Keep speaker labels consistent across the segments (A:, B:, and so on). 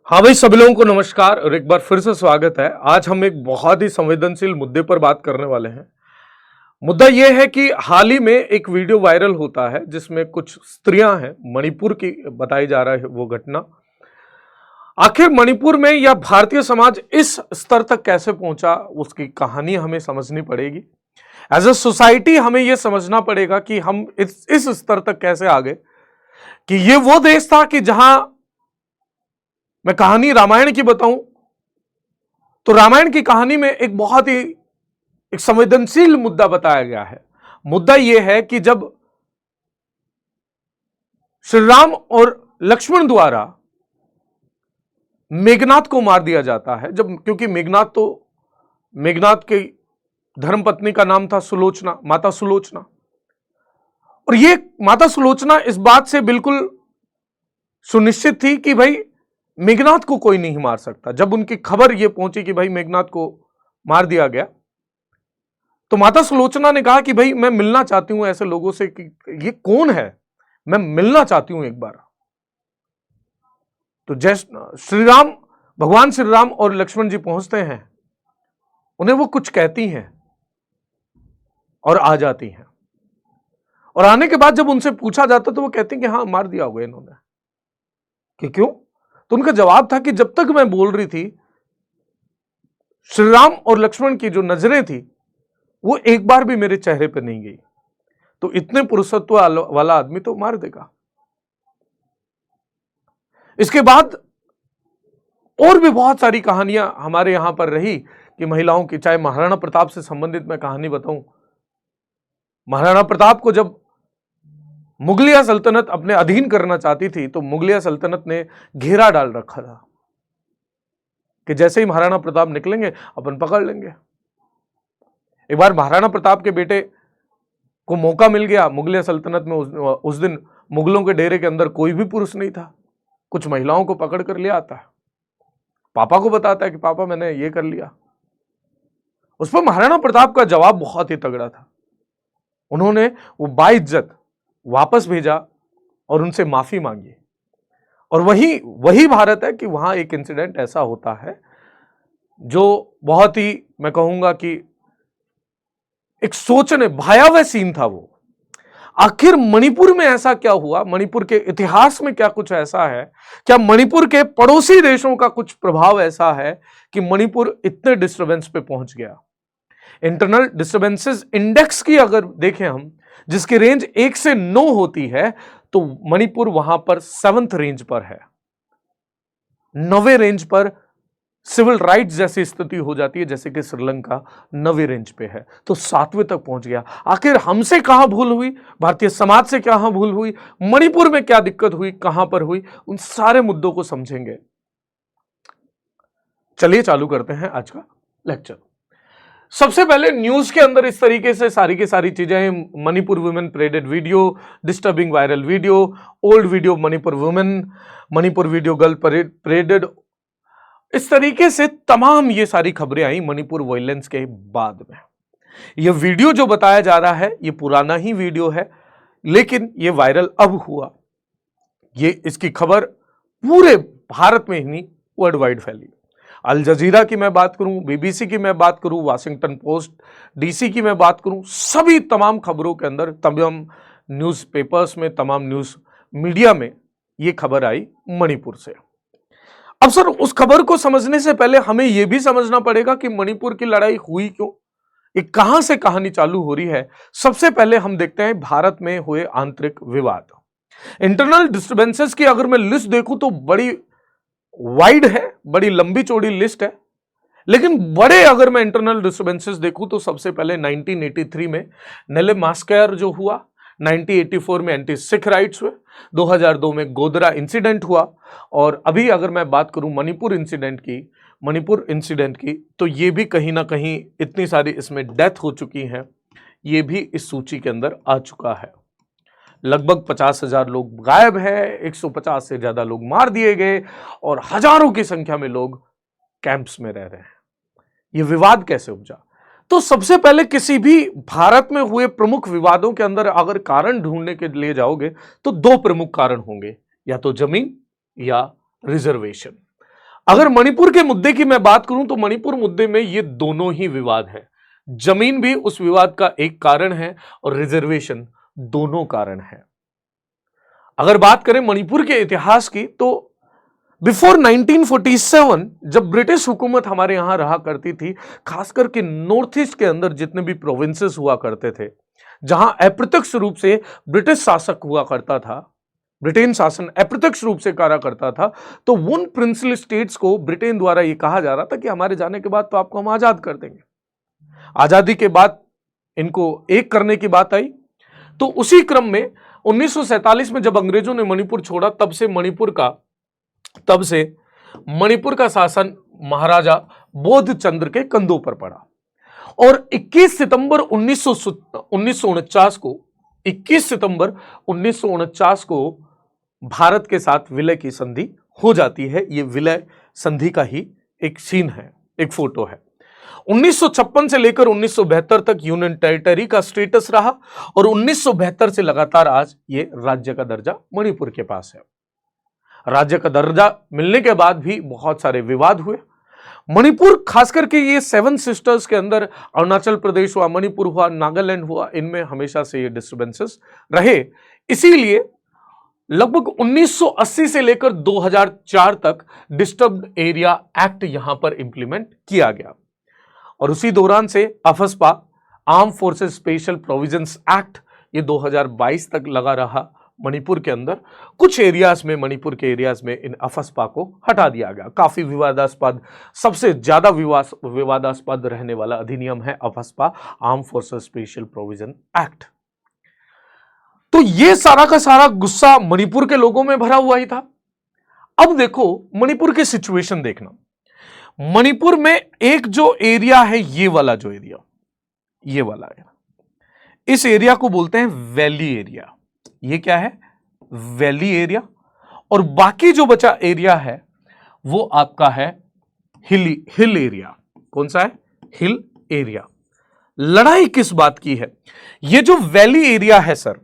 A: हाँ भाई, सभी लोगों को नमस्कार और एक बार फिर से स्वागत है। आज हम एक बहुत ही संवेदनशील मुद्दे पर बात करने वाले हैं। मुद्दा यह है कि हाल ही में एक वीडियो वायरल होता है जिसमें कुछ स्त्रियां हैं, मणिपुर की बताई जा रहा है वो घटना। आखिर मणिपुर में या भारतीय समाज इस स्तर तक कैसे पहुंचा, उसकी कहानी हमें समझनी पड़ेगी। एज अ सोसाइटी हमें यह समझना पड़ेगा कि हम इस स्तर तक कैसे आ गए कि ये वो देश था कि जहां मैं कहानी रामायण की बताऊं तो रामायण की कहानी में एक बहुत ही एक संवेदनशील मुद्दा बताया गया है। मुद्दा यह है कि जब श्री राम और लक्ष्मण द्वारा मेघनाथ को मार दिया जाता है, जब क्योंकि मेघनाथ की धर्मपत्नी का नाम था सुलोचना, माता सुलोचना। और ये माता सुलोचना इस बात से बिल्कुल सुनिश्चित थी कि भाई मेघनाथ को कोई नहीं मार सकता। जब उनकी खबर यह पहुंची कि भाई मेघनाथ को मार दिया गया, तो माता सुलोचना ने कहा कि भाई मैं मिलना चाहती हूं ऐसे लोगों से कि ये कौन है, मैं मिलना चाहती हूं एक बार। तो भगवान श्री राम और लक्ष्मण जी पहुंचते हैं, उन्हें वो कुछ कहती हैं और आ जाती हैं। और आने के बाद जब उनसे पूछा जाता तो वो कहती हैं कि हाँ, मार दिया होगा इन्होंने। कि क्यों? तो उनका जवाब था कि जब तक मैं बोल रही थी, श्री राम और लक्ष्मण की जो नजरें थी वो एक बार भी मेरे चेहरे पर नहीं गई। तो इतने पुरुषत्व वाला आदमी तो मार देगा। इसके बाद और भी बहुत सारी कहानियां हमारे यहां पर रही कि महिलाओं की, चाहे महाराणा प्रताप से संबंधित मैं कहानी बताऊं। महाराणा प्रताप को जब मुगलिया सल्तनत अपने अधीन करना चाहती थी तो मुगलिया सल्तनत ने घेरा डाल रखा था कि जैसे ही महाराणा प्रताप निकलेंगे अपन पकड़ लेंगे। एक बार महाराणा प्रताप के बेटे को मौका मिल गया मुगलिया सल्तनत में। उस दिन मुगलों के डेरे के अंदर कोई भी पुरुष नहीं था। कुछ महिलाओं को पकड़ कर ले आता है, पापा को बताता है कि पापा मैंने ये कर लिया। उस पर महाराणा प्रताप का जवाब बहुत ही तगड़ा था। उन्होंने वो बाइज्जत वापस भेजा और उनसे माफी मांगी। और वही भारत है कि वहां एक इंसिडेंट ऐसा होता है जो बहुत ही, मैं कहूंगा कि एक सोचने भयावह सीन था। वो आखिर मणिपुर में ऐसा क्या हुआ, मणिपुर के इतिहास में क्या कुछ ऐसा है, क्या मणिपुर के पड़ोसी देशों का कुछ प्रभाव ऐसा है कि मणिपुर इतने डिस्टर्बेंस पे पहुंच गया। इंटरनल डिस्टर्बेंसेस इंडेक्स की अगर देखें हम, जिसकी रेंज 1 से 9 होती है, तो मणिपुर वहां पर 7th रेंज पर है। 9वें रेंज पर सिविल राइट्स जैसी स्थिति हो जाती है, जैसे कि श्रीलंका 9वें रेंज पे है, तो 7वें तक पहुंच गया। आखिर हमसे कहां भूल हुई, भारतीय समाज से कहां भूल हुई, मणिपुर में क्या दिक्कत हुई, कहां पर हुई, उन सारे मुद्दों को समझेंगे। चलिए चालू करते हैं आज का लेक्चर। सबसे पहले न्यूज के अंदर इस तरीके से सारी की सारी चीजें, Manipur women paraded video, disturbing viral video, old video Manipur women, Manipur video girl paraded, इस तरीके से तमाम ये सारी खबरें आई मणिपुर वायलेंस के बाद में। ये वीडियो जो बताया जा रहा है ये पुराना ही वीडियो है, लेकिन ये वायरल अब हुआ। ये इसकी खबर पूरे भारत में ही नहीं, वर्ल्ड वाइड फैली। अल जजीरा की मैं बात करूं, बीबीसी की मैं बात करूं, वाशिंगटन पोस्ट, डीसी की मैं बात करूं, सभी तमाम खबरों के अंदर, तमाम न्यूज़पेपर्स में, तमाम न्यूज़ मीडिया में ये खबर आई मणिपुर से। अब सर, उस खबर को समझने से पहले हमें यह भी समझना पड़ेगा कि मणिपुर की लड़ाई हुई क्यों, ये कहां से कहानी चालू हो रही है। सबसे पहले हम देखते हैं भारत में हुए आंतरिक विवाद। इंटरनल डिस्टर्बेंसेस की अगर मैं लिस्ट देखूं तो बड़ी वाइड है, बड़ी लंबी चौड़ी लिस्ट है। लेकिन बड़े अगर मैं इंटरनल डिस्टर्बेंसेस देखूं तो सबसे पहले 1983 में नेले मास्कर जो हुआ, 1984 में एंटी सिख राइट्स हुए, 2002 में गोधरा इंसिडेंट हुआ, और अभी अगर मैं बात करूं मणिपुर इंसिडेंट की, तो ये भी कहीं ना कहीं इतनी सारी इसमें डेथ हो चुकी हैं, ये भी इस सूची के अंदर आ चुका है। लगभग 50,000 लोग गायब है, 150 से ज्यादा लोग मार दिए गए, और हजारों की संख्या में लोग कैंप्स में रह रहे हैं। ये विवाद कैसे उपजा? तो सबसे पहले किसी भी भारत में हुए प्रमुख विवादों के अंदर अगर कारण ढूंढने के लिए जाओगे तो 2 प्रमुख कारण होंगे, या तो जमीन या रिजर्वेशन। अगर मणिपुर के मुद्दे की मैं बात करूं तो मणिपुर मुद्दे में ये दोनों ही विवाद है। जमीन भी उस विवाद का एक कारण है और रिजर्वेशन दोनों कारण है। अगर बात करें मणिपुर के इतिहास की तो बिफोर 1947 जब ब्रिटिश हुकूमत हमारे यहां रहा करती थी, खासकर के नॉर्थ ईस्ट के अंदर जितने भी प्रोविंसेस हुआ करते थे, जहां अप्रत्यक्ष रूप से ब्रिटिश शासक हुआ करता था, ब्रिटेन शासन अप्रत्यक्ष रूप से कार्य करता था, तो उन प्रिंसली स्टेट्स को ब्रिटेन द्वारा यह कहा जा रहा था कि हमारे जाने के बाद तो आपको हम आजाद कर देंगे। आजादी के बाद इनको एक करने की बात आई, तो उसी क्रम में 1947 में जब अंग्रेजों ने मणिपुर छोड़ा, तब से मणिपुर का शासन महाराजा बोध चंद्र के कंधों पर पड़ा और 21 सितंबर 1949 को भारत के साथ विलय की संधि हो जाती है। यह विलय संधि का ही एक सीन है, एक फोटो है। 1956 से लेकर 1972 तक यूनियन टेरिटरी का स्टेटस रहा और 1972 से लगातार आज ये राज्य का दर्जा मणिपुर के पास है। राज्य का दर्जा मिलने के बाद भी बहुत सारे विवाद हुए। मणिपुर खास करके ये 7 सिस्टर्स के अंदर अरुणाचल प्रदेश हुआ, मणिपुर हुआ, नागालैंड हुआ, इनमें हमेशा से ये डिस्टर्बेंसेस रहे। इसीलिए लगभग 1980 से लेकर 2004 तक डिस्टर्ब्ड एरिया एक्ट यहां पर इंप्लीमेंट किया गया और उसी दौरान से AFSPA, arm forces special provisions act, ये 2022 तक लगा रहा। मणिपुर के अंदर कुछ एरियाज में, मणिपुर के एरियाज में इन अफस्पा को हटा दिया गया। काफी विवादास्पद, सबसे ज्यादा विवादास्पद रहने वाला अधिनियम है AFSPA, arm forces special provision act. तो ये सारा का सारा गुस्सा मणिपुर के लोगों में भरा हुआ ही था। अब देखो मणिपुर की सिचुएशन देखना। मणिपुर में एक जो एरिया है, ये वाला जो एरिया, ये वाला है, इस एरिया को बोलते हैं वैली एरिया। ये क्या है? Valley area. और बाकी जो बचा एरिया है वो आपका है हिल एरिया। कौन सा है? Hill area. लड़ाई किस बात की है? ये जो वैली एरिया है सर,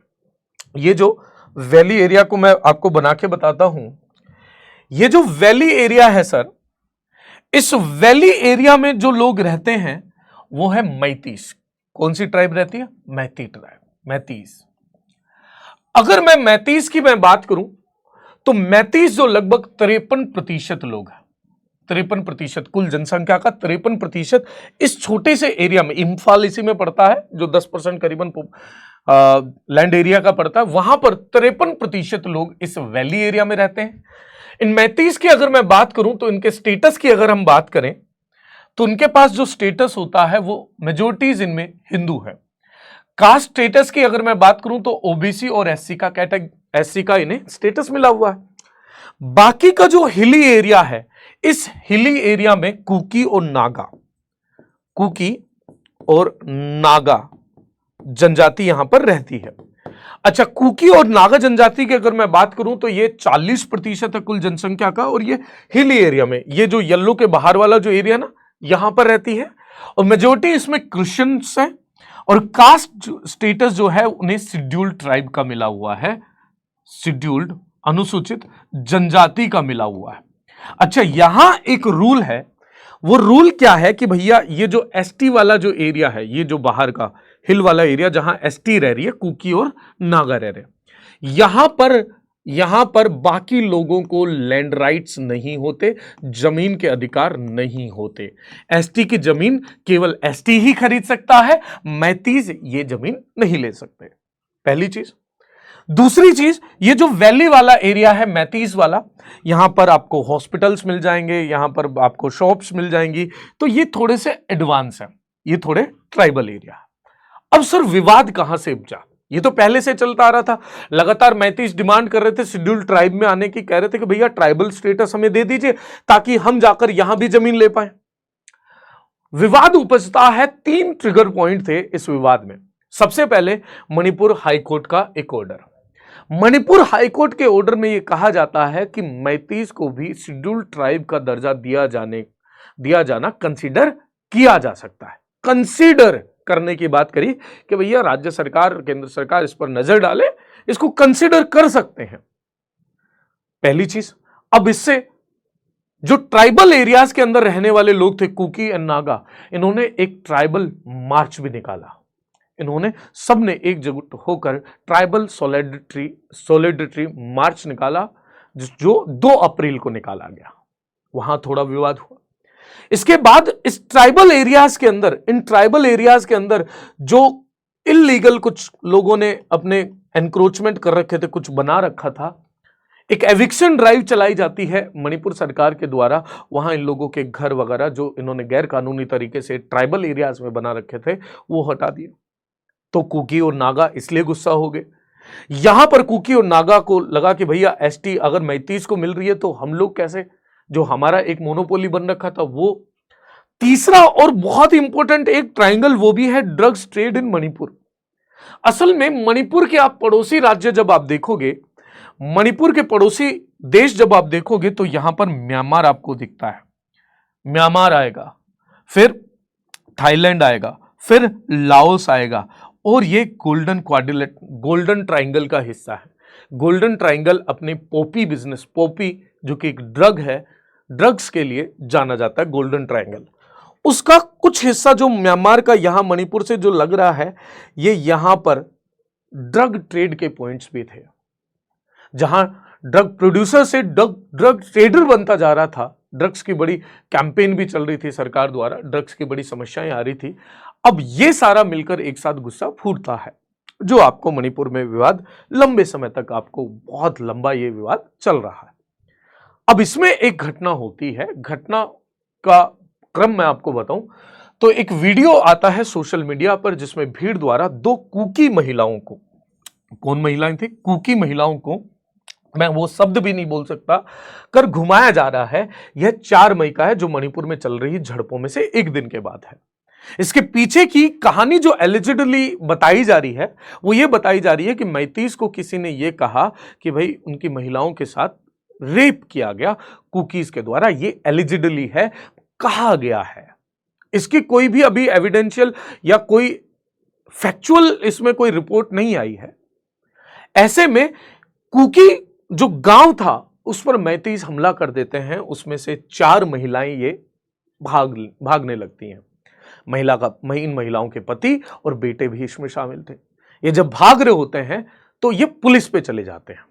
A: ये जो वैली एरिया को मैं आपको बना के बताता हूं। ये जो वैली एरिया है सर, इस वैली एरिया में जो लोग रहते हैं वो है मैतीस। कौन सी ट्राइब रहती है? मैती ट्राइब, मैतीस। अगर मैं मैतीस की मैं बात करूं तो मैतीस जो लगभग 53% लोग हैं, 53% कुल जनसंख्या का 53% इस छोटे से एरिया में, इंफाल इसी में पड़ता है, जो 10% करीबन लैंड एरिया का पड़ता है, वहां पर 53% लोग इस वैली एरिया में रहते हैं। इन मैतीस की अगर मैं बात करूं तो इनके स्टेटस की अगर हम बात करें तो उनके पास जो स्टेटस होता है वो मेजॉरिटीज इनमें हिंदू है। कास्ट स्टेटस की अगर मैं बात करूं तो ओबीसी और एससी का इन्हें स्टेटस मिला हुआ है। बाकी का जो हिली एरिया है, इस हिली एरिया में कुकी और नागा जनजाति यहां पर रहती है। अच्छा, कुकी और नागा जनजाति की अगर मैं बात करूं तो ये 40% है कुल जनसंख्या का, और ये हिली एरिया में, ये जो येलो के बाहर वाला जो एरिया ना, यहां पर रहती है। और मेजोरिटी इसमें क्रिश्चियंस हैं और कास्ट स्टेटस जो है उन्हें शेड्यूल्ड ट्राइब का मिला हुआ है, शेड्यूल्ड अनुसूचित जनजाति का मिला हुआ है। अच्छा, यहां एक रूल है। वो रूल क्या है कि भैया ये जो एसटी वाला जो एरिया है, ये जो बाहर का हिल वाला एरिया जहां एसटी रह रही है, कुकी और नागा रह रहे, यहां पर बाकी लोगों को लैंड राइट्स नहीं होते, जमीन के अधिकार नहीं होते। एसटी की जमीन केवल एसटी ही खरीद सकता है, मैतीस ये जमीन नहीं ले सकते। पहली चीज। दूसरी चीज, ये जो वैली वाला एरिया है मैतीस वाला, यहां पर आपको हॉस्पिटल्स मिल जाएंगे, यहां पर आपको शॉप्स मिल जाएंगी, तो ये थोड़े से एडवांस है, ये थोड़े ट्राइबल एरिया है। अब सर विवाद कहां से उपजा? ये तो पहले से चलता आ रहा था। लगातार मैतीस डिमांड कर रहे थे शेड्यूल्ड ट्राइब में आने की, कह रहे थे कि भैया ट्राइबल स्टेटस हमें दे दीजिए ताकि हम जाकर यहां भी जमीन ले पाए। विवाद उपजता है, 3 ट्रिगर पॉइंट थे इस विवाद में। सबसे पहले मणिपुर हाईकोर्ट का एक ऑर्डर। मणिपुर हाईकोर्ट के ऑर्डर में यह कहा जाता है कि मैतीस को भी शेड्यूल्ड ट्राइब का दर्जा दिया जाना कंसीडर किया जा सकता है। कंसीडर करने की बात करी कि भैया राज्य सरकार, केंद्र सरकार इस पर नजर डाले, इसको कंसीडर कर सकते हैं। पहली चीज। अब इससे जो ट्राइबल एरियाज के अंदर रहने वाले लोग थे, कुकी एंड नागा, इन्होंने एक ट्राइबल मार्च भी निकाला। इन्होंने सबने एकजुट होकर ट्राइबल सॉलिडरिटी मार्च निकाला, जो 2 अप्रैल को निकाला गया। वहां थोड़ा विवाद हुआ। इसके बाद इस ट्राइबल एरियाज के अंदर, इन ट्राइबल एरियाज के अंदर जो इलीगल कुछ लोगों ने अपने एनक्रोचमेंट कर रखे थे, कुछ बना रखा था, एक एविक्शन ड्राइव चलाई जाती है मणिपुर सरकार के द्वारा। वहां इन लोगों के घर वगैरह जो इन्होंने गैर कानूनी तरीके से ट्राइबल एरियाज में बना रखे थे, वो हटा दिए। तो कुकी और नागा इसलिए गुस्सा हो गए। यहां पर कुकी और नागा को लगा कि भैया एसटी अगर 35 को मिल रही है तो हम लोग कैसे, जो हमारा एक मोनोपोली बन रखा था वो। तीसरा और बहुत इंपॉर्टेंट एक ट्रायंगल वो भी है ड्रग्स ट्रेड इन मणिपुर। असल में मणिपुर के आप पड़ोसी राज्य जब आप देखोगे, मणिपुर के पड़ोसी देश जब आप देखोगे तो यहां पर म्यांमार आपको दिखता है। म्यांमार आएगा, फिर थाईलैंड आएगा, फिर लाओस आएगा, और ये गोल्डन ट्रायंगल का हिस्सा है। गोल्डन ट्रायंगल अपने पॉपी बिजनेस, पॉपी जो कि एक ड्रग है, ड्रग्स के लिए जाना जाता है गोल्डन ट्रायंगल। उसका कुछ हिस्सा जो म्यांमार का यहां मणिपुर से जो लग रहा है, ये यहां पर ड्रग ट्रेड के पॉइंट्स भी थे, जहां ड्रग प्रोड्यूसर से ड्रग ट्रेडर बनता जा रहा था। ड्रग्स की बड़ी कैंपेन भी चल रही थी सरकार द्वारा, ड्रग्स की बड़ी समस्याएं आ रही थी। अब ये सारा मिलकर एक साथ गुस्सा फूटता है, जो आपको मणिपुर में विवाद लंबे समय तक, आपको बहुत लंबा ये विवाद चल रहा है। अब इसमें एक घटना होती है, घटना का क्रम मैं आपको बताऊं तो एक वीडियो आता है सोशल मीडिया पर, जिसमें भीड़ द्वारा 2 कुकी महिलाओं को, कौन महिलाएं थी, कुकी महिलाओं को, मैं वो शब्द भी नहीं बोल सकता, कर घुमाया जा रहा है। यह 4 मई का है, जो मणिपुर में चल रही झड़पों में से एक दिन के बाद है। इसके पीछे की कहानी जो एलिजिडली बताई जा रही है, वो ये बताई जा रही है कि 35 को किसी ने ये कहा कि भाई उनकी महिलाओं के साथ रेप किया गया कुकीज के द्वारा। ये एलिजिडली है, कहा गया है। इसकी कोई भी अभी एविडेंशियल या कोई फैक्चुअल इसमें कोई रिपोर्ट नहीं आई है। ऐसे में कुकी जो गांव था उस पर 35 हमला कर देते हैं। उसमें से 4 महिलाएं ये भागने लगती हैं। इन महिलाओं के पति और बेटे भी इसमें शामिल थे। ये जब भाग रहे होते हैं तो ये पुलिस पे चले जाते हैं,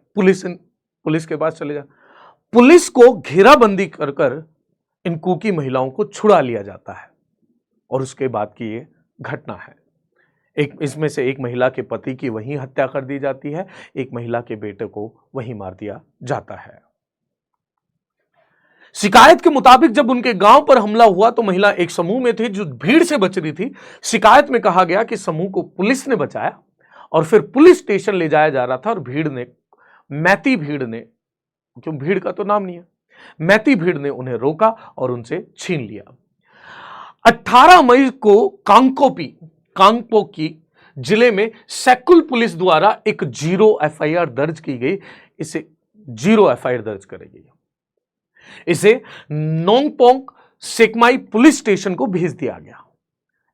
A: पुलिस के पास चले जाते। पुलिस को घेराबंदी कर इन कुकी महिलाओं को छुड़ा लिया जाता है, और उसके बाद की ये घटना है। इसमें से एक महिला के पति की वहीं हत्या कर दी जाती है, एक महिला के बेटे को वहीं मार दिया जाता है। शिकायत के मुताबिक जब उनके गांव पर हमला हुआ तो महिला एक समूह में थी जो भीड़ से बच रही थी। शिकायत में कहा गया कि समूह को पुलिस ने बचाया और फिर पुलिस स्टेशन ले जाया जा रहा था, और मैती भीड़ ने, क्यों भीड़ का तो नाम नहीं है, मैती भीड़ ने उन्हें रोका और उनसे छीन लिया। 18 मई को कांगपोकी जिले में सैकुल पुलिस द्वारा एक 0 एफआईआर दर्ज की गई। इसे 0 एफआईआर दर्ज करेगी, इसे नोंगपोंग सेकमाई पुलिस स्टेशन को भेज दिया गया।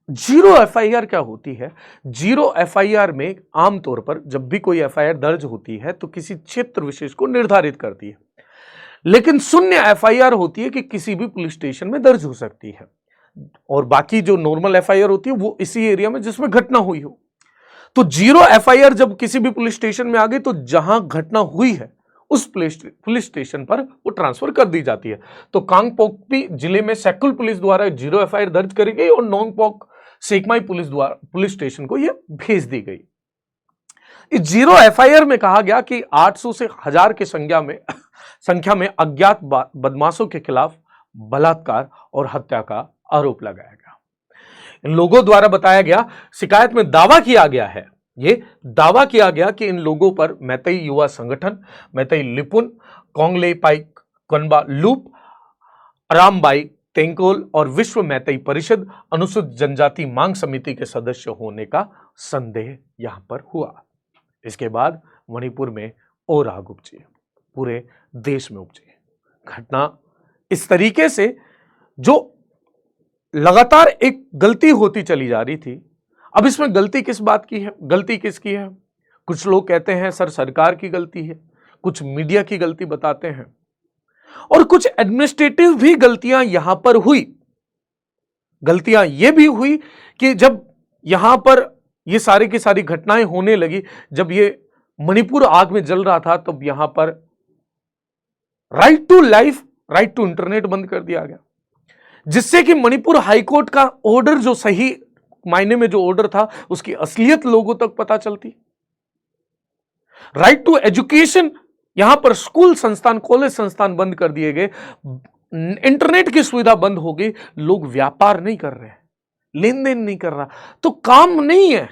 A: 0 एफआईआर क्या होती है? 0 एफआईआर में आमतौर पर जब भी कोई एफआईआर दर्ज होती है तो किसी क्षेत्र विशेष को निर्धारित करती है, लेकिन 0 एफआईआर होती है कि किसी भी पुलिस स्टेशन में दर्ज हो सकती है, और बाकी जो नॉर्मल एफआईआर होती है वो इसी एरिया में जिसमें घटना हुई हो। तो 0 एफआईआर जब किसी भी पुलिस स्टेशन में आ गई तो जहां घटना हुई है उस पुलिस स्टेशन पर वो ट्रांसफर कर दी जाती है। तो कांगपोकपी जिले में सैकुल पुलिस द्वारा 0 एफआईआर दर्ज करी गई और नोंगपोक सेकमाई पुलिस स्टेशन को यह भेज दी गई। इस 0 एफआईआर में कहा गया कि 800 से 1000 की संख्या में अज्ञात बदमाशों के खिलाफ बलात्कार और हत्या का आरोप लगाया गया। इन लोगों द्वारा बताया गया, शिकायत में दावा किया गया कि इन लोगों पर मैतेई युवा संगठन, मैतेई लिपुन, कोंगलेपाई कनबा लूप, अरामबाई तेंकोल और विश्व मैतेई परिषद अनुसूचित जनजाति मांग समिति के सदस्य होने का संदेह यहां पर हुआ। इसके बाद मणिपुर में और आग उपजी, पूरे देश में उपजी। घटना इस तरीके से जो लगातार एक गलती होती चली जा रही थी। अब इसमें गलती किस बात की है, गलती किसकी है? कुछ लोग कहते हैं सर सरकार की गलती है, कुछ मीडिया की गलती बताते हैं। और कुछ एडमिनिस्ट्रेटिव भी गलतियां यहां पर हुई। गलतियां यह भी हुई कि जब यहां पर ये सारी की सारी घटनाएं होने लगी, जब ये मणिपुर आग में जल रहा था, तब यहां पर right to life, right to internet बंद कर दिया गया, जिससे कि मणिपुर हाईकोर्ट का ऑर्डर, जो सही मायने में जो ऑर्डर था, उसकी असलियत लोगों तक पता चलती। राइट टू एजुकेशन, यहां पर स्कूल संस्थान, कॉलेज संस्थान बंद कर दिए गए, इंटरनेट की सुविधा बंद हो गई, लोग व्यापार नहीं कर रहे, लेन देन नहीं कर रहा, तो काम नहीं है।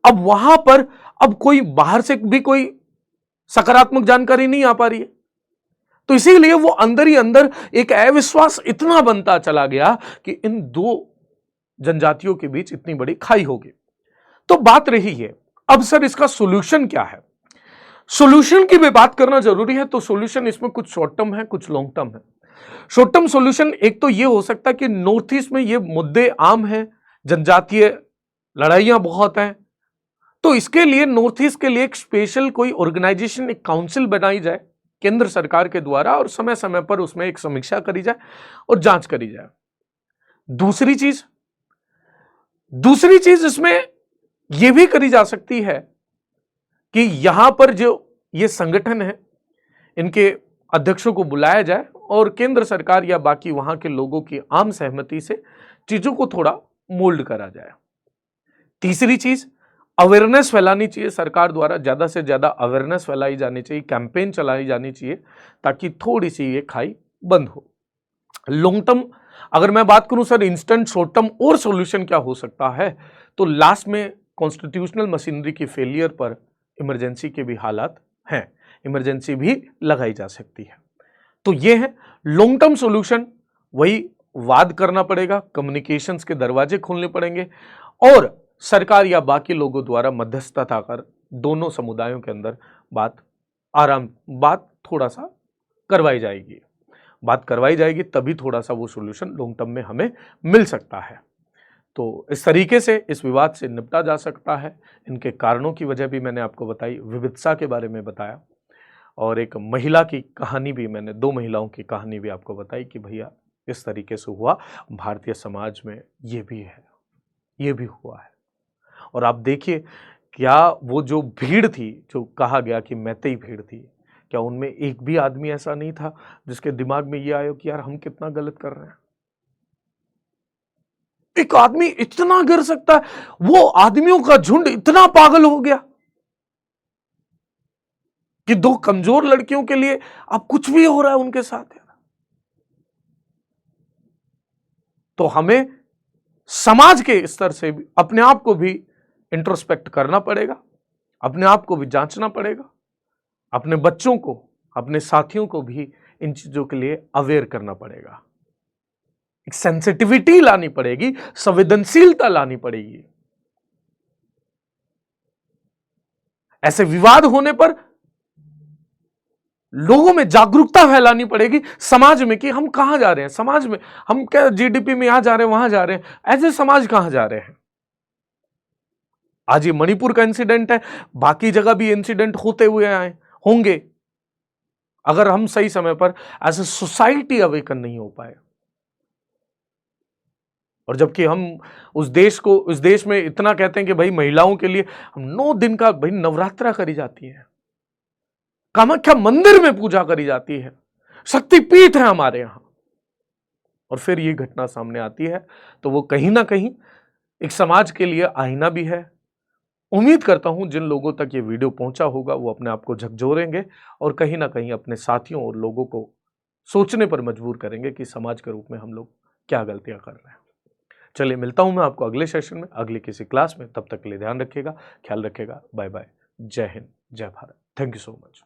A: अब वहां पर अब कोई बाहर से भी कोई सकारात्मक जानकारी नहीं आ पा रही है, तो इसीलिए वो अंदर ही अंदर एक अविश्वास इतना बनता चला गया कि इन दो जनजातियों के बीच इतनी बड़ी खाई होगी। तो बात रही है अब सर इसका सॉल्यूशन क्या है। सॉल्यूशन की भी बात करना जरूरी है, तो सॉल्यूशन इसमें कुछ शॉर्ट टर्म है, कुछ लॉन्ग टर्म है। शॉर्ट टर्म सॉल्यूशन एक तो ये हो सकता है कि नॉर्थ ईस्ट में ये मुद्दे आम हैं, जनजातीय लड़ाइयां बहुत हैं, तो इसके लिए नॉर्थ ईस्ट के लिए एक स्पेशल कोई ऑर्गेनाइजेशन, एक काउंसिल बनाई जाए केंद्र सरकार के द्वारा, और समय समय पर उसमें एक समीक्षा करी जाए और जांच करी जाए। दूसरी चीज इसमें यह भी करी जा सकती है कि यहां पर जो ये संगठन है, इनके अध्यक्षों को बुलाया जाए और केंद्र सरकार या बाकी वहां के लोगों की आम सहमति से चीजों को थोड़ा मोल्ड करा जाए। तीसरी चीज, अवेयरनेस फैलानी चाहिए, सरकार द्वारा ज्यादा से ज्यादा अवेयरनेस फैलाई जानी चाहिए, कैंपेन चलाई जानी चाहिए, ताकि थोड़ी सी ये खाई बंद हो। लॉन्ग टर्म अगर मैं बात करूं सर, इंस्टेंट, शॉर्ट टर्म और सॉल्यूशन क्या हो सकता है, तो लास्ट में कॉन्स्टिट्यूशनल मशीनरी की फेलियर पर इमरजेंसी के भी हालात हैं, इमरजेंसी भी लगाई जा सकती है। तो ये है लॉन्ग टर्म सॉल्यूशन, वही वाद करना पड़ेगा, कम्युनिकेशंस के दरवाजे खोलने पड़ेंगे और सरकार या बाकी लोगों द्वारा मध्यस्थता कर दोनों समुदायों के अंदर बात थोड़ा सा करवाई जाएगी, तभी थोड़ा सा वो सॉल्यूशन लॉन्ग टर्म में हमें मिल सकता है। तो इस तरीके से इस विवाद से निपटा जा सकता है। इनके कारणों की वजह भी मैंने आपको बताई, विविधता के बारे में बताया, और एक महिला की कहानी भी मैंने, 2 महिलाओं की कहानी भी आपको बताई कि भैया इस तरीके से हुआ, भारतीय समाज में ये भी हुआ है। और आप देखिए, क्या वो जो भीड़ थी, जो कहा गया कि मैतेई भीड़ थी, क्या उनमें एक भी आदमी ऐसा नहीं था जिसके दिमाग में ये आया कि यार हम कितना गलत कर रहे हैं। एक आदमी इतना गिर सकता है, वो आदमियों का झुंड इतना पागल हो गया कि 2 कमजोर लड़कियों के लिए अब कुछ भी हो रहा है उनके साथ यार। तो हमें समाज के स्तर से भी अपने आप को भी इंट्रोस्पेक्ट करना पड़ेगा, अपने आप को भी जांचना पड़ेगा, अपने बच्चों को, अपने साथियों को भी इन चीजों के लिए अवेयर करना पड़ेगा, एक सेंसिटिविटी लानी पड़ेगी, संवेदनशीलता लानी पड़ेगी। ऐसे विवाद होने पर लोगों में जागरूकता फैलानी पड़ेगी समाज में कि हम कहां जा रहे हैं, समाज में हम क्या जीडीपी में यहां जा रहे हैं, वहां जा रहे हैं, ऐसे समाज कहां जा रहे हैं। आज ये मणिपुर का इंसिडेंट है, बाकी जगह भी इंसिडेंट होते हुए आए होंगे, अगर हम सही समय पर एज ए सोसाइटी अवेकन नहीं हो पाए। और जबकि हम उस देश में इतना कहते हैं कि भाई महिलाओं के लिए हम 9 दिन का भाई नवरात्रा करी जाती है, कामाख्या मंदिर में पूजा करी जाती है, शक्तिपीठ है हमारे यहां, और फिर ये घटना सामने आती है, तो वो कहीं ना कहीं एक समाज के लिए आईना भी है। उम्मीद करता हूं जिन लोगों तक ये वीडियो पहुंचा होगा वो अपने आप को झकझोरेंगे और कहीं ना कहीं अपने साथियों और लोगों को सोचने पर मजबूर करेंगे कि समाज के रूप में हम लोग क्या गलतियां कर रहे हैं। चलिए, मिलता हूं मैं आपको अगले सेशन में, अगली किसी क्लास में। तब तक के लिए ध्यान रखिएगा, ख्याल रखिएगा। Bye bye. जय हिंद, जय Bharat. Thank you so much.